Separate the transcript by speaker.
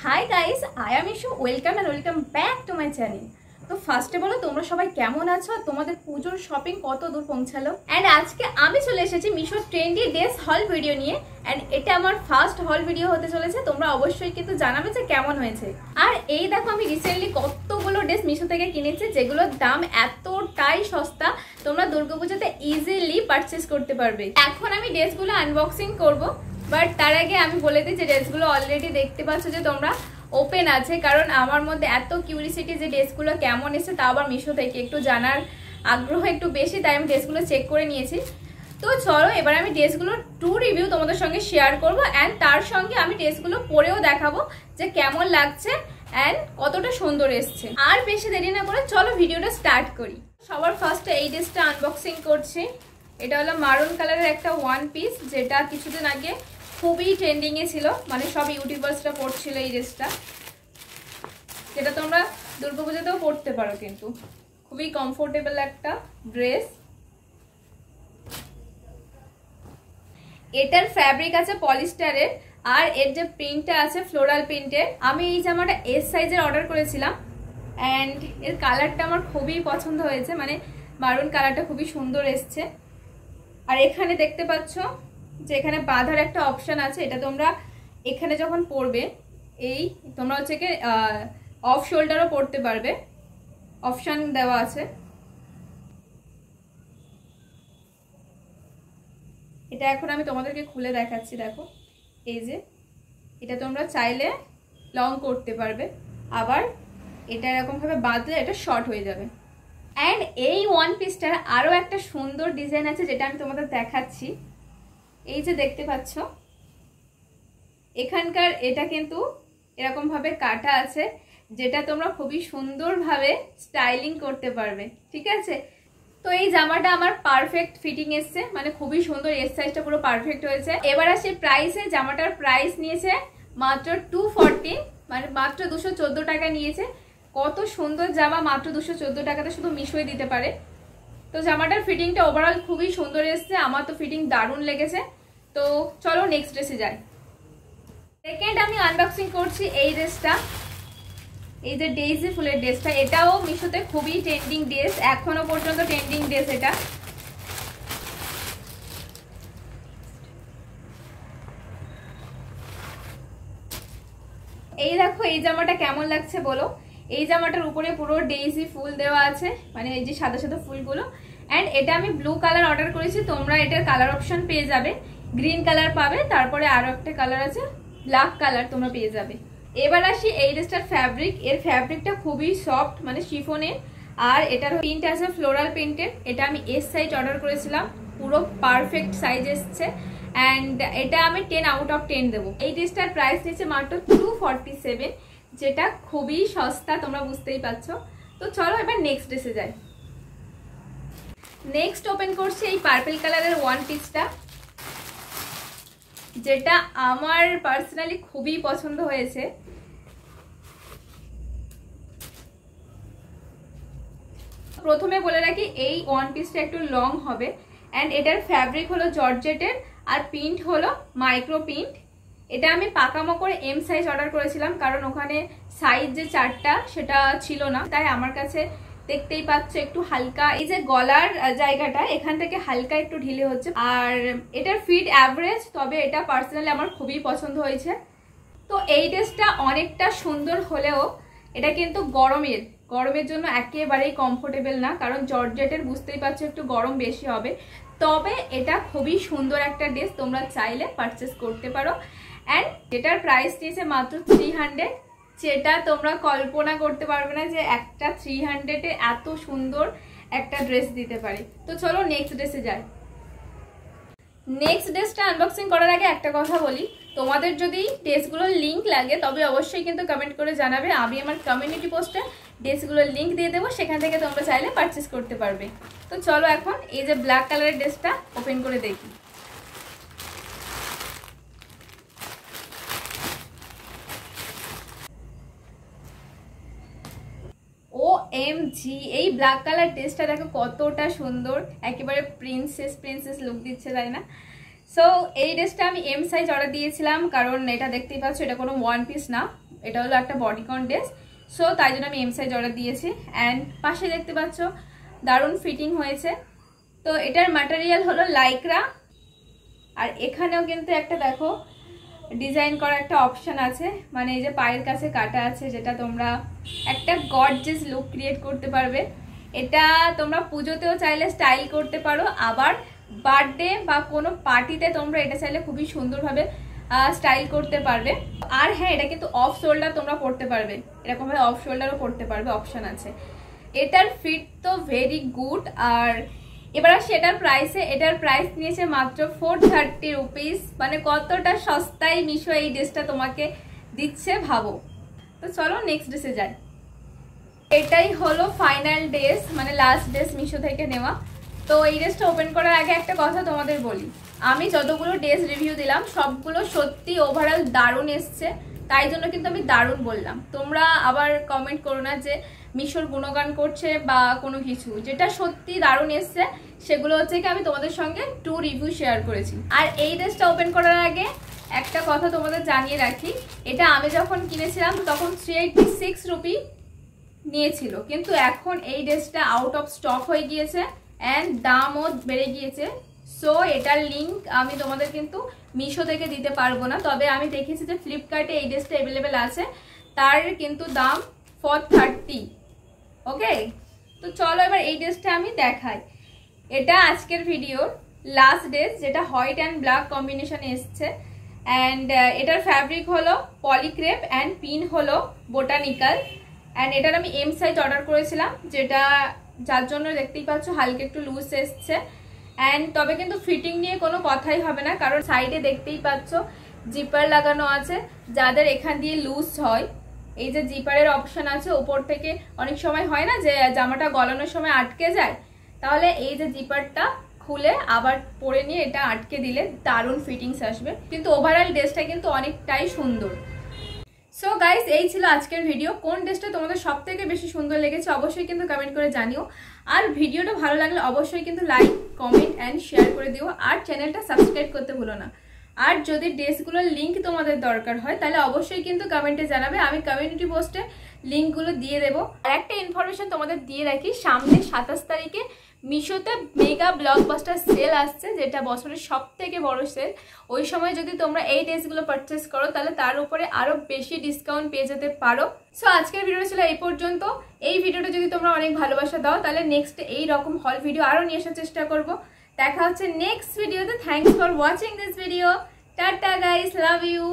Speaker 1: Hi guys, I am Ishu. Welcome and welcome back to my channel. তো ফার্স্টে বলো তোমরা সবাই কেমন আছো আর তোমাদের পুজোর শপিং কত দূর পৌঁছালো। অ্যান্ড আজকে আমি চলে এসেছি মিশো ট্রেন্ডি ড্রেস হল ভিডিও নিয়ে। অ্যান্ড এটা আমার ফার্স্ট হল ভিডিও হতে চলেছে। তোমরা অবশ্যই কিন্তু জানাবে যে কেমন হয়েছে। আর এই দেখো আমি রিসেন্টলি কতগুলো ড্রেস মিশো থেকে কিনেছি যেগুলোর দাম এতটাই সস্তা, তোমরা দুর্গাপুজোতে ইজিলি পারচেস করতে পারবে। এখন আমি ড্রেসগুলো আনবক্সিং করবো, বাট তার আগে আমি বলে দিই যে ড্রেসগুলো অলরেডি দেখতে পাচ্ছ যে তোমরা ওপেন আছে, কারণ আমার মধ্যে এত কিউরিসিটি যে ড্রেসগুলো কেমন এসেছে তাও আবার মিশো থেকে একটু জানার আগ্রহ একটু বেশি, তাই আমি ড্রেসগুলো চেক করে নিয়েছি। তো চলো এবার আমি ড্রেসগুলোর টু রিভিউ তোমাদের সঙ্গে শেয়ার করবো, অ্যান্ড তার সঙ্গে আমি ড্রেসগুলো পরেও দেখাবো যে কেমন লাগছে অ্যান্ড কতটা সুন্দর এসছে। আর বেশি দেরি না করে চলো ভিডিওটা স্টার্ট করি। সবার ফার্স্টে এই ড্রেসটা আনবক্সিং করছি। এটা হলো মারুন কালারের একটা ওয়ান পিস, যেটা কিছুদিন আগে খুবই ট্রেন্ডিংয়ে ছিল, মানে সব ইউটিউবার্সরা পরছিল এই ড্রেসটা, যেটা তোমরা দুর্গাপুজোতেও পরতে পারো। কিন্তু খুবই কমফোর্টেবল একটা ড্রেস। এটার ফ্যাব্রিক আছে পলিস্টারের, আর এর যে প্রিন্টটা আছে ফ্লোরাল প্রিন্টের। আমি এই জামাটা এস সাইজের অর্ডার করেছিলাম, অ্যান্ড এর কালারটা আমার খুবই পছন্দ হয়েছে, মানে মারুন কালারটা খুবই সুন্দর এসছে। আর এখানে দেখতে পাচ্ছ যে এখানে বাঁধার একটা অপশান আছে, এটা তোমরা এখানে যখন পরবে এই তোমরা হচ্ছে কি অফ শোল্ডারও পরতে পারবে, অপশান দেওয়া আছে। এটা এখন আমি তোমাদেরকে খুলে দেখাচ্ছি। দেখো এই যে এটা তোমরা চাইলে লং করতে পারবে, আবার এটা এরকমভাবে বাঁধলে এটা শর্ট হয়ে যাবে। অ্যান্ড এই ওয়ান পিসটার আরও একটা সুন্দর ডিজাইন আছে যেটা আমি তোমাদের দেখাচ্ছি। এই যে দেখতে পাচ্ছ এখানকার এটা কিন্তু এরকমভাবে কাটা আছে, যেটা তোমরা খুবই সুন্দরভাবে স্টাইলিং করতে পারবে। ঠিক আছে, তো এই জামাটা আমার পারফেক্ট ফিটিং এসছে, মানে খুবই সুন্দর, এর সাইজটা পুরো পারফেক্ট হয়েছে। এবার আসে প্রাইসে। জামাটার প্রাইস নিয়েছে মাত্র 214, মানে মাত্র 214 টাকা নিয়েছে। কত সুন্দর জামা মাত্র 214 টাকাতে শুধু মিশোয় দিতে পারে। তো জামাটার ফিটিংটা ওভারঅল খুবই সুন্দর এসছে, আমার তো ফিটিং দারুণ লেগেছে। তো চলো নেক্সট ড্রেসে যাই। সেকেন্ড আমি আনবক্সিং করছি এই ড্রেসটা, এই যে ডেইজি ফুলের ড্রেসটা। এটাও মিশোতে খুবই ট্রেন্ডিং ড্রেস, এখনো পর্যন্ত ট্রেন্ডিং ড্রেস এটা। এই দেখো এই জামাটা কেমন লাগছে বলো। এই জামাটার উপরে পুরো ডেইজি ফুল দেওয়া আছে, মানে এই যে সাদা সাদা ফুলগুলো। অ্যান্ড এটা আমি ব্লু কালার অর্ডার করেছি, তোমরা এটার কালার অপশন পেয়ে যাবে, গ্রিন কালার পাবে, তারপরে আরো একটা কালার আছে ব্ল্যাক কালার তোমরা পেয়ে যাবে। এবার আসি এই ড্রেসটার ফ্যাব্রিক। এর ফ্যাব্রিকটা খুবই সফট, মানে শিফনের, আর এটার প্রিন্ট আছে ফ্লোরাল প্রিন্টের। এটা আমি এস সাইজ অর্ডার করেছিলাম, পুরো পারফেক্ট সাইজ এসছে, অ্যান্ড এটা আমি 10 আউট অফ 10 দেবো। এই ড্রেসটার প্রাইস নিচ্ছে মাত্র 247, যেটা খুবই সস্তা, তোমরা বুঝতেই পারছো। তো চলো এবার নেক্সট ড্রেসে যাই। নেক্সট ওপেন করছি এই পার্পল কালারের ওয়ান পিসটা, যেটা আমার পার্সোনালি খুবই পছন্দ হয়েছে। প্রথমে বলে রাখি এই ওয়ান পিসটা একটু লং হবে, অ্যান্ড এটার ফ্যাব্রিক হলো জর্জেটের, আর প্রিন্ট হলো মাইক্রো প্রিন্ট। এটা আমি পাকামো করে এম সাইজ অর্ডার করেছিলাম, কারণ ওখানে সাইজ যে চারটা সেটা ছিল না, তাই আমার কাছে দেখতেই পাচ্ছ একটু হালকা, এই যে গলার জায়গাটা এখান থেকে হালকা একটু ঢিলে হচ্ছে। আর এটার ফিট অ্যাভারেজ, তবে এটা পার্সোনালি আমার খুবই পছন্দ হয়েছে। তো এই ড্রেসটা অনেকটা সুন্দর হলেও এটা কিন্তু গরমের জন্য একেবারেই কমফোর্টেবল না, কারণ জর্জেটের বুঝতেই পারছো একটু গরম বেশি হবে। তবে এটা খুবই সুন্দর একটা ড্রেস, তোমরা চাইলে পারচেস করতে পারো। অ্যান্ড এটার প্রাইস নিয়েছে মাত্র 300, যেটা তোমরা কল্পনা করতে পারবে না যে একটা 300-এ এত সুন্দর একটা ড্রেস দিতে পারে। তো চলো নেক্সট ড্রেসে যাই। নেক্সট ড্রেসটা আনবক্সিং করার আগে একটা কথা বলি, তোমাদের যদি ড্রেসগুলোর লিঙ্ক লাগে তবে অবশ্যই কিন্তু কমেন্ট করে জানাবে, আমি আমার কমিউনিটি পোস্টে ড্রেসগুলোর লিঙ্ক দিয়ে দেবো, সেখান থেকে তোমরা চাইলে পারচেস করতে পারবে। তো চলো এখন এই যে ব্ল্যাক কালারের ড্রেসটা ওপেন করে দেখি। OMG, এই ব্ল্যাক কালার ড্রেসটা দেখো কতটা সুন্দর, একেবারে প্রিন্সেস লুক দিচ্ছে, তাই না? সো এই ড্রেসটা আমি এম সাইজ অর্ডার দিয়েছিলাম, কারণ এটা দেখতেই পাচ্ছ এটা কোনো ওয়ান পিস না, এটা হলো একটা বডিকন ড্রেস, সো তাই জন্য আমি এম সাইজ অর্ডার দিয়েছি। অ্যান্ড পাশে দেখতে পাচ্ছ দারুণ ফিটিং হয়েছে। তো এটার ম্যাটেরিয়াল হলো লাইক্রা, আর এখানেও কিন্তু একটা দেখো ডিজাইন করা একটা অপশন আছে, মানে এই যে পায়ের কাছে কাটা আছে, যেটা তোমরা একটা গর্জিয়াস লুক ক্রিয়েট করতে পারবে। এটা তোমরা পুজোতেও চাইলে স্টাইল করতে পারো, আবার বার্থডে বা কোনো পার্টিতে তোমরা এটা চাইলে খুবই সুন্দরভাবে স্টাইল করতে পারবে। আর হ্যাঁ, এটা কিন্তু অফ শোল্ডার তোমরা পরতে পারবে, এরকমভাবে অফ শোল্ডারও পরতে পারবে, অপশন আছে। এটার ফিট তো ভেরি গুড। আর এবার সেটার প্রাইসে, এটার প্রাইস নিয়েছে মাত্র 430 রুপিস, মানে কতটা সস্তায় মিশো এই ড্রেসটা তোমাকে দিচ্ছে ভাবো। তো চলো নেক্সট ড্রেসে যাই। এটাই হলো ফাইনাল ড্রেস, মানে লাস্ট ড্রেস মিশো থেকে নেওয়া। তো এই ড্রেসটা ওপেন করার আগে একটা কথা তোমাদের বলি, আমি যতগুলো ড্রেস রিভিউ দিলাম সবগুলো সত্যি ওভারঅল দারুণ এসছে, তাই জন্য কিন্তু আমি দারুণ বললাম। তোমরা আবার কমেন্ট করো না যে মিশোর গুণগান করছে বা কোনো কিছু। যেটা সত্যি দারুণ এসছে সেগুলো হচ্ছে কি আমি তোমাদের সঙ্গে 2 রিভিউ শেয়ার করেছি। আর এই ড্রেসটা ওপেন করার আগে একটা কথা তোমাদের জানিয়ে রাখি, এটা আমি যখন কিনেছিলাম তখন 386 রুপি নিয়েছিল, কিন্তু এখন এই ড্রেসটা আউট অফ স্টক হয়ে গিয়েছে অ্যান্ড দামও বেড়ে গিয়েছে। সো এটার লিঙ্ক আমি তোমাদের কিন্তু মিশো থেকে দিতে পারবো না, তবে আমি দেখেছি যে ফ্লিপকার্টে এই ড্রেসটা অ্যাভেলেবেল আছে, তার কিন্তু দাম 430। ওকে, তো চলো এবার এই ড্রেসটা আমি দেখাই। এটা আজকের ভিডিওর লাস্ট ড্রেস, যেটা হোয়াইট অ্যান্ড ব্ল্যাক কম্বিনেশনে এসছে। অ্যান্ড এটার ফ্যাব্রিক হলো পলিক্রেপ অ্যান্ড পিন হলো বোটানিক্যাল। অ্যান্ড এটার আমি এম সাইজ অর্ডার করেছিলাম, যার জন্য দেখতেই পাচ্ছ হালকা একটু লুজ এসছে। অ্যান্ড তবে কিন্তু ফিটিং নিয়ে কোনো কথাই হবে না, কারণ সাইডে দেখতেই পাচ্ছ জিপার লাগানো আছে, যাদের এখান দিয়ে লুজ হয় এই যে জিপারের অপশন আছে উপর থেকে, অনেক সময় হয় না যে জামাটা গলানোর সময় আটকে যায়, তাহলে এই যে জিপারটা খুলে আবার পরে নিয়ে এটা আটকে দিলে দারুণ ফিটিংস আসবে। কিন্তু ওভারঅল ড্রেসটা কিন্তু অনেকটাই সুন্দর। সো গাইস, এই ছিল আজকের ভিডিও। কোন ড্রেসটা তোমাদের সব থেকে বেশি সুন্দর লেগেছে অবশ্যই কিন্তু কমেন্ট করে জানিও। আর ভিডিওটা ভালো লাগলে অবশ্যই কিন্তু লাইক, কমেন্ট অ্যান্ড শেয়ার করে দিও, আর চ্যানেলটা সাবস্ক্রাইব করতে ভুলো না। আর যদি ড্রেসগুলোর লিঙ্ক তোমাদের দরকার হয় তাহলে অবশ্যই কিন্তু কমেন্টে জানাবে, আমি কমিউনিটি পোস্টে লিঙ্কগুলো দিয়ে দেবো। আর একটা ইনফরমেশন তোমাদের দিয়ে রাখি, সামনে 27 তারিখে মিশোতে মেগা ব্লকবাস্টার সেল আসছে, যেটা বছরের সব থেকে বড় সেল। ওই সময় যদি তোমরা এই ড্রেসগুলো পারচেস করো তাহলে তার উপরে আরো বেশি ডিসকাউন্ট পেয়ে যেতে পারো। সো আজকের ভিডিও ছিল এই পর্যন্ত। এই ভিডিওটা যদি তোমরা অনেক ভালোবাসা দাও তাহলে নেক্সট এই রকম হল ভিডিও আরো নিয়ে আসার চেষ্টা করব। দেখা হচ্ছে নেক্সট ভিডিওতে। Thanks for watching this video. টাটা গাইস, লাভ ইউ।